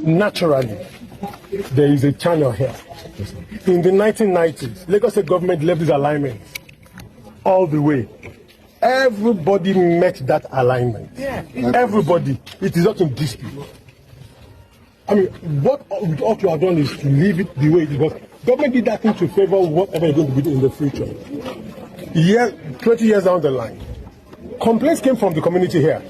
naturally, there is a channel here. In the 1990s, Lagos State government left this alignment all the way. Everybody met that alignment. Yeah. Everybody. It is not in dispute. I mean, what ought to have done is to leave it the way it is. But government did that thing to favor whatever is going to be in the future. 20 years down the line, complaints came from the community here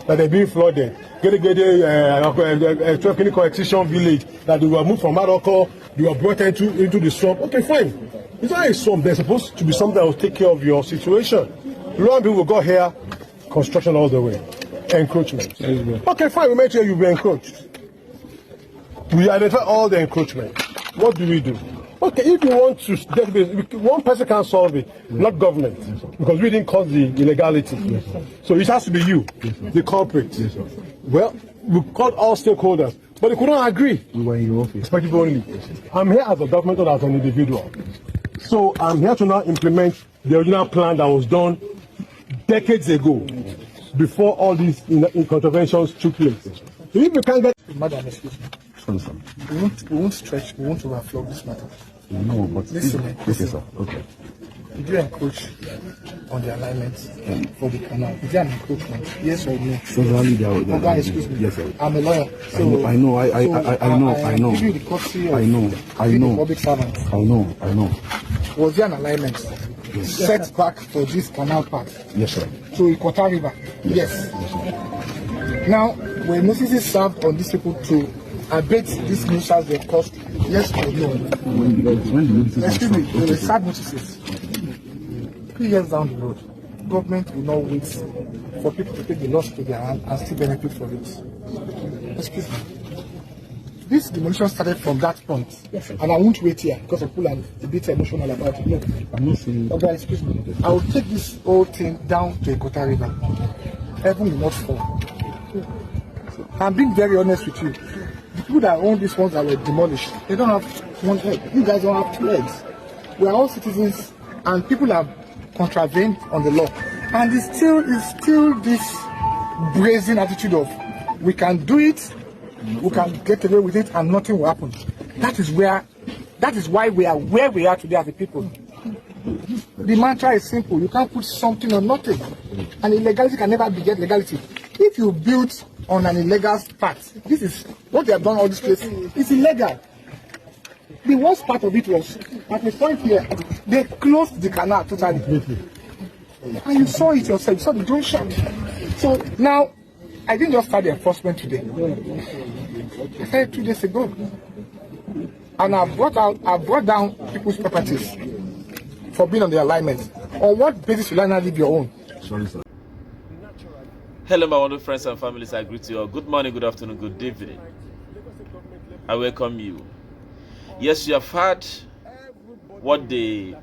that they're being flooded. Get 12 clinical excision village, that they were moved from Morocco, they were brought into the swamp. Okay, fine. It's not a swamp. There's supposed to be something that will take care of your situation. Lo and behold, we got here, construction all the way, encroachment. Okay, fine. We made sure you'll be encroached. We identify all the encroachment. What do we do? Okay, if you want to, one person can't solve it, not government, because we didn't cause the illegality. So it has to be you, the culprit. Well, we called all stakeholders, but they couldn't agree. We were in your office. Perspective only. I'm here as a government or as an individual. So I'm here to now implement the original plan that was done decades ago, before all these interventions took place. So if we can't get... Madam, excuse me. We won't stretch, we won't overflow this matter. No, but listen. Sir. Okay. Did you encroach on the alignment for the canal? Is there an encroachment? Yes or no? Severally, there excuse me. Yes, sir. I'm a lawyer. So I know. I give you the courtesy of the public servant. I know. Was there an alignment set back for this canal part? Yes, sir. To Ikota River? Yes. Now, were notices served on these people to abate these nuisance they caused? Yes or no? Excuse me, there were sad notices. 3 years down the road, government will not wait for people to take the loss to their hand and still benefit from it. Excuse me. This demolition started from that point, yes, and I won't wait here because people are a bit emotional about it. No, I'm not saying. Okay, excuse me. I will take this whole thing down to Ikota River. Heaven will not fall. I'm being very honest with you. The people that own these ones that were demolished, they don't have one leg. You guys don't have 2 legs. We are all citizens, and people have contravened on the law. And it's still this brazen attitude of we can do it, we can get away with it, and nothing will happen. That is why we are where we are today as a people. The mantra is simple: you can't put something on nothing, and illegality can never beget legality. If you build on an illegal part, this is what they have done all these places. It's illegal. The worst part of it was, at the point here, they closed the canal totally. And you saw it yourself, you saw the drone shot. So now, I didn't just start the enforcement today. I started 2 days ago. And I brought down people's properties for being on the alignment. On what basis will I not leave your own? Sorry, sir. Hello, my wonderful friends and families. I greet you all. Good morning, good afternoon, good evening. I welcome you. Yes, you have heard what the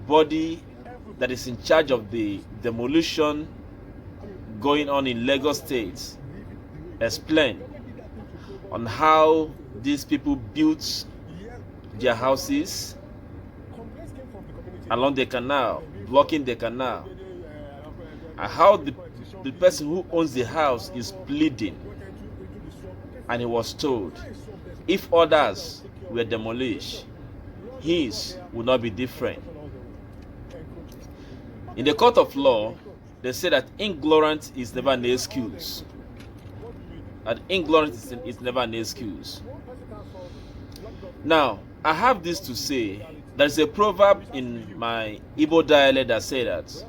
body that is in charge of the demolition going on in Lagos State explained on how these people built their houses along the canal, blocking the canal, and how the person who owns the house is pleading, and he was told if others were demolished, his would not be different. In the court of law, they say that ignorance is never an excuse. And ignorance is never an excuse. Now, I have this to say. There's a proverb in my Igbo dialect that says that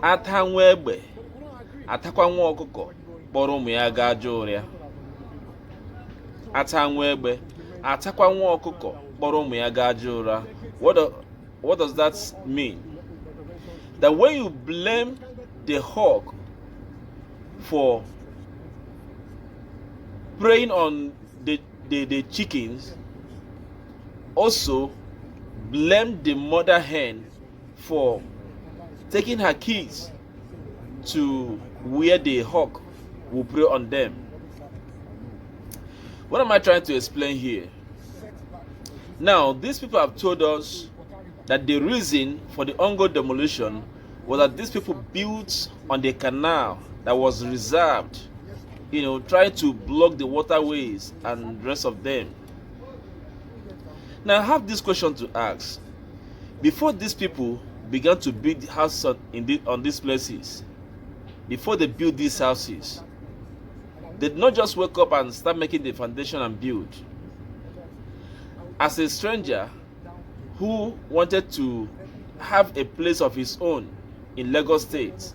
Atanwebe atakwa nwa ọkụkọ kpọrọ ụmụ ya gaa jụọ ụrịa. Atanwebe atakwa nwa ọkụkọ kpọrọ ụmụ ya gaa jụọ ụrịa. What does that mean? That when you blame the hawk for preying on the chickens, also blame the mother hen for taking her kids to where the hawk will prey on them. What am I trying to explain here? Now, these people have told us that the reason for the ongoing demolition was that these people built on the canal that was reserved trying to block the waterways and the rest of them. Now I have this question to ask. Before these people began to build houses on these places, before they built these houses, they did not just wake up and start making the foundation and build. As a stranger who wanted to have a place of his own in Lagos State,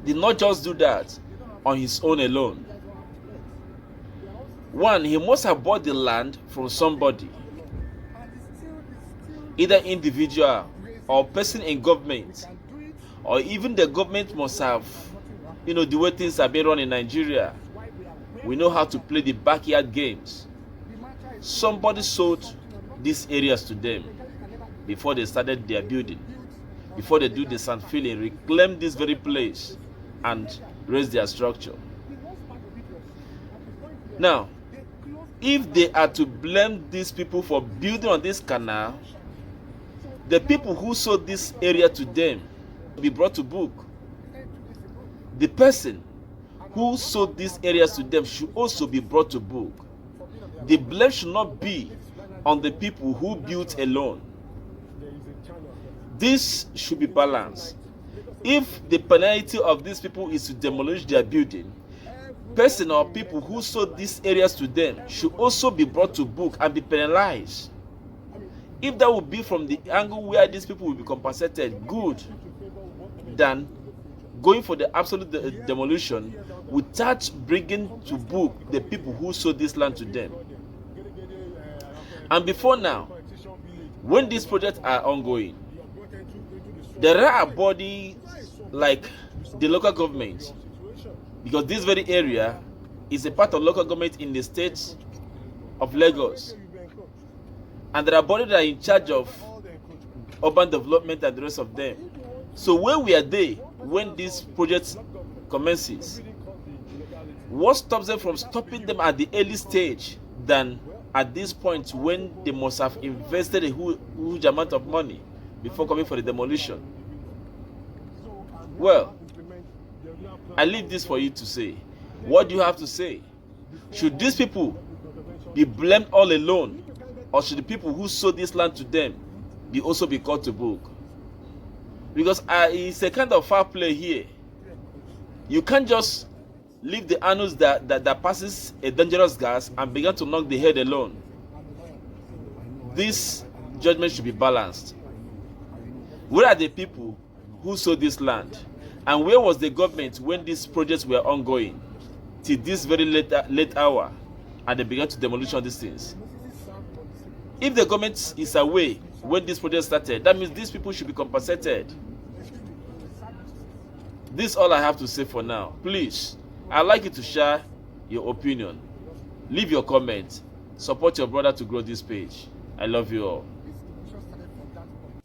did not just do that on his own alone. One, he must have bought the land from somebody, either individual or person in government, or even the government must have, the way things are being run in Nigeria. We know how to play the backyard games. Somebody sold these areas to them before they started their building, before they do the sand filling, reclaim this very place and raise their structure. Now, if they are to blame these people for building on this canal, the people who sold this area to them will be brought to book. The person who sold these areas to them should also be brought to book. The blame should not be on the people who built alone. This should be balanced. If the penalty of these people is to demolish their building, person or people who sold these areas to them should also be brought to book and be penalized. If that would be from the angle where these people will be compensated, good, than going for the absolute demolition without bringing to book the people who sold this land to them. And before now, when these projects are ongoing, there are bodies like the local government, because this very area is a part of local government in the state of Lagos, and there are bodies that are in charge of urban development and the rest of them. So where were they when this project commences? What stops them from stopping them at the early stage than at this point when they must have invested a huge amount of money before coming for the demolition? Well, I leave this for you to say. What do you have to say? Should these people be blamed all alone, or should the people who sold this land to them also be called to book? Because it's a kind of foul play here. You can't just leave the anus that passes a dangerous gas and begin to knock the head alone. This judgment should be balanced. Where are the people who sold this land? And where was the government when these projects were ongoing till this very late hour and they began to demolish all these things? If the government is away when this project started, that means these people should be compensated. This is all I have to say for now. Please, I'd like you to share your opinion. Leave your comment. Support your brother to grow this page. I love you all.